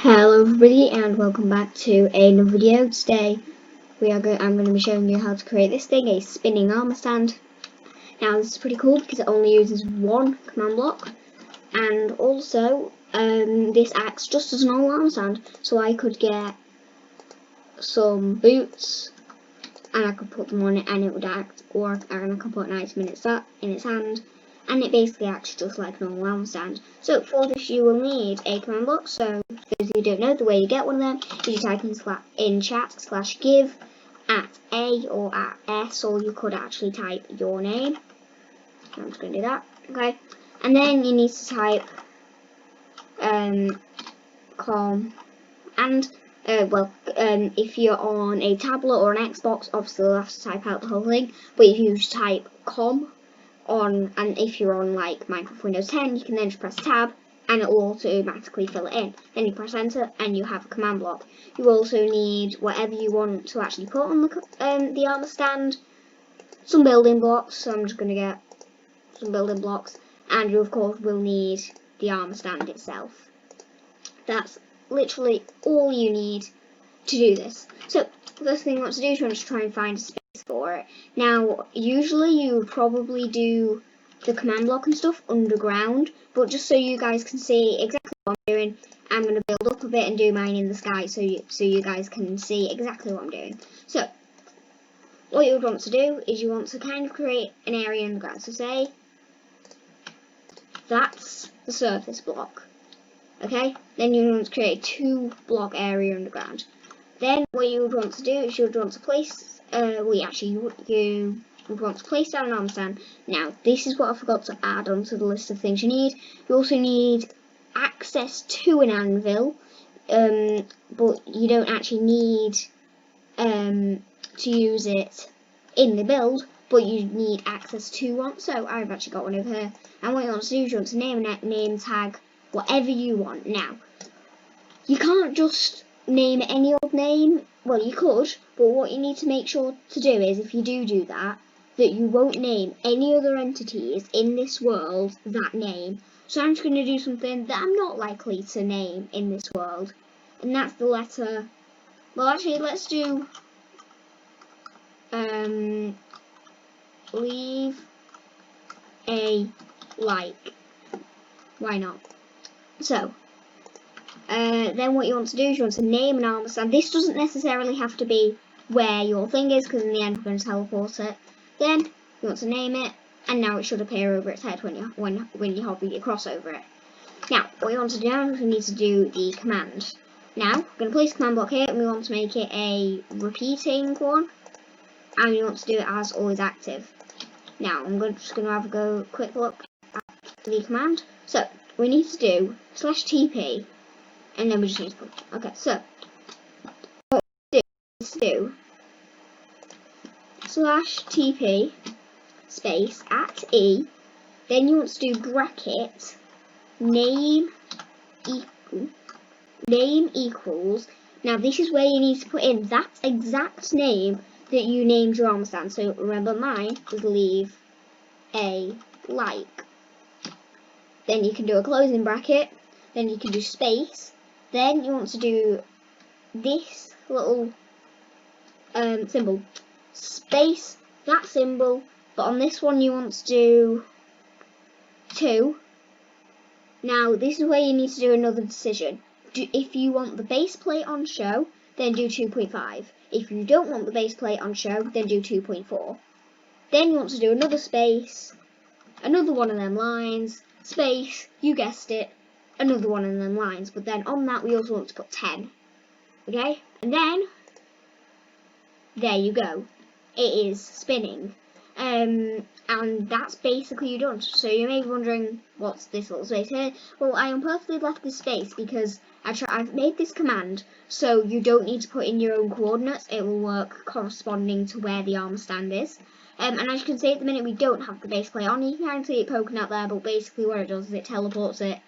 Hello everybody and welcome back to another video. Today I'm going to be showing you how to create this thing, a spinning armor stand. Now this is pretty cool because it only uses one command block, and also this acts just as an normal armor stand. So I could get some boots and I could put them on it and it would act, or I could put an item in its hand, and it basically acts just like a normal armor stand. So for this you will need a command block. So for those of you who don't know, the way you get one of them is you type in chat /give at A or at S, or you could actually type your name. I'm just going to do that, okay? And then you need to type com and if you're on a tablet or an Xbox, obviously you'll have to type out the whole thing, but if you just type com on, and if you're on like Microsoft Windows 10, you can then just press tab and it will automatically fill it in. Then you press enter and you have a command block. You also need whatever you want to actually put on the armor stand. Some building blocks, so I'm just going to get some building blocks, and you of course will need the armor stand itself. That's literally all you need to do this. So the first thing you want to do is you want to try and find a space for it. Now usually you would probably do the command block and stuff underground, but just so you guys can see exactly what I'm doing, I'm going to build up a bit and do mine in the sky so you guys can see exactly what I'm doing. So what you would want to do is you want to kind of create an area in the ground. So say that's the surface block. Okay, then you want to create a 2-block area underground. Then what you would want to do is you would want to place, you would want to place down an armor stand. Now this is what I forgot to add onto the list of things you need. You also need access to an anvil, but you don't actually need to use it in the build, but you need access to one. So I've actually got one over here. And what you want to do is you want to name tag whatever you want. Now, you can't just name any old name. Well, you could, but what you need to make sure to do is, if you do that, that you won't name any other entities in this world that name. So I'm just going to do something that I'm not likely to name in this world, and that's the letter. Well, actually, let's do leave a like. Why not? So, then what you want to do is you want to name an armor stand. This doesn't necessarily have to be where your thing is, because in the end we're going to teleport it. Then you want to name it, and now it should appear over its head when you hover your cross over it. Now, what you want to do now is we need to do the command. Now, we're going to place a command block here, and we want to make it a repeating one, and we want to do it as always active. Now, I'm just going to have a quick look at the command. So, we need to do /TP, and then we just need to put, okay, so what we do is do /TP space at E, then you want to do bracket name equals, now this is where you need to put in that exact name that you named your armor stand. So remember, mine was leave a like. Then you can do a closing bracket, then you can do space, then you want to do this little symbol, space, that symbol, but on this one you want to do 2. Now this is where you need to do another decision. If you want the base plate on show, then do 2.5. If you don't want the base plate on show, then do 2.4. Then you want to do another space, another one of them lines, space, you guessed it, another one of them lines, but then on that we also want to put 10. Okay, and then there you go, it is spinning, and that's basically you done. So you may be wondering, what's this little space here? Well, I on purposely left this space because I've made this command so you don't need to put in your own coordinates. It will work corresponding to where the armor stand is. And as you can see at the minute, we don't have the base plate on. You can kind of see it poking out there, but basically what it does is it teleports it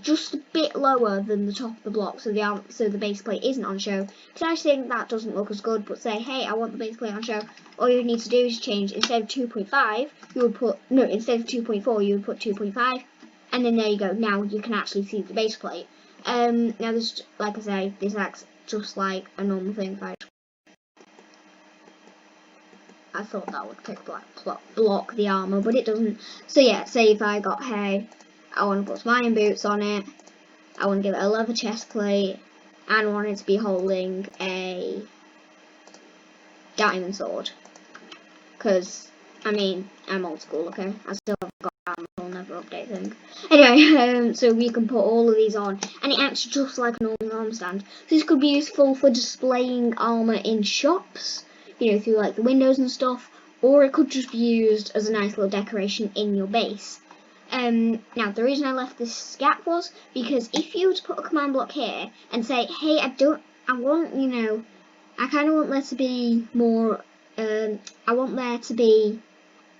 just a bit lower than the top of the block, so the base plate isn't on show. Because I think that doesn't look as good, but say, hey, I want the base plate on show. All you need to do is change, instead of 2.5, you would put, instead of 2.4, you would put 2.5, and then there you go. Now you can actually see the base plate. Now this, like I say, this acts just like a normal thing. I thought that would block the armour, but it doesn't. So yeah, say if I got hay, I want to put some iron boots on it, I want to give it a leather chest plate, and I want it to be holding a diamond sword. Because, I mean, I'm old school, okay? I still haven't got armour, I'll never update things. Anyway, so we can put all of these on, and it acts just like a normal armor stand. So this could be useful for displaying armour in shops, you know, through like the windows and stuff, or it could just be used as a nice little decoration in your base. Now the reason I left this gap was because if you were to put a command block here and say, hey, I want, you know, I kind of want there to be more, I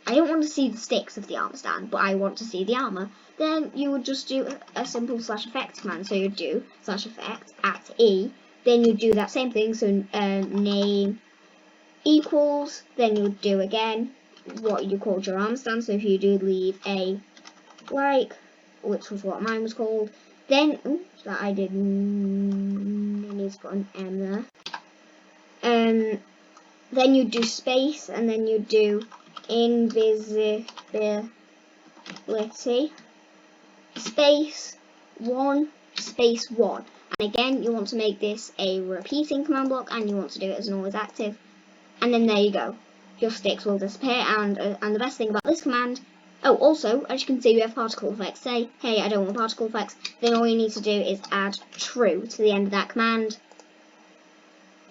don't want to see the sticks of the armor stand, but I want to see the armour, then you would just do a simple /effect command. So you'd do /effect at E, then you'd do that same thing, so name equals, then you would do again what you called your armor stand. So if you do leave a like, which was what mine was called, then, oops, that I didn't, I need to put an M there. Then you do space, and then you do invisibility, space 1, space 1. And again, you want to make this a repeating command block, and you want to do it as an always active. And then there you go. Your sticks will disappear, and the best thing about this command, oh, also, as you can see, we have particle effects. Say, hey, I don't want particle effects. Then all you need to do is add true to the end of that command.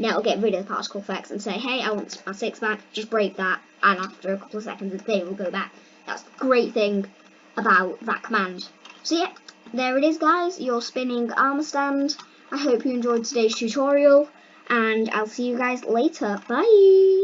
Now it'll get rid of the particle effects and say, hey, I want my sticks back, just break that, and after a couple of seconds they will go back. That's the great thing about that command. So yeah, there it is guys, your spinning armor stand. I hope you enjoyed today's tutorial, and I'll see you guys later. Bye!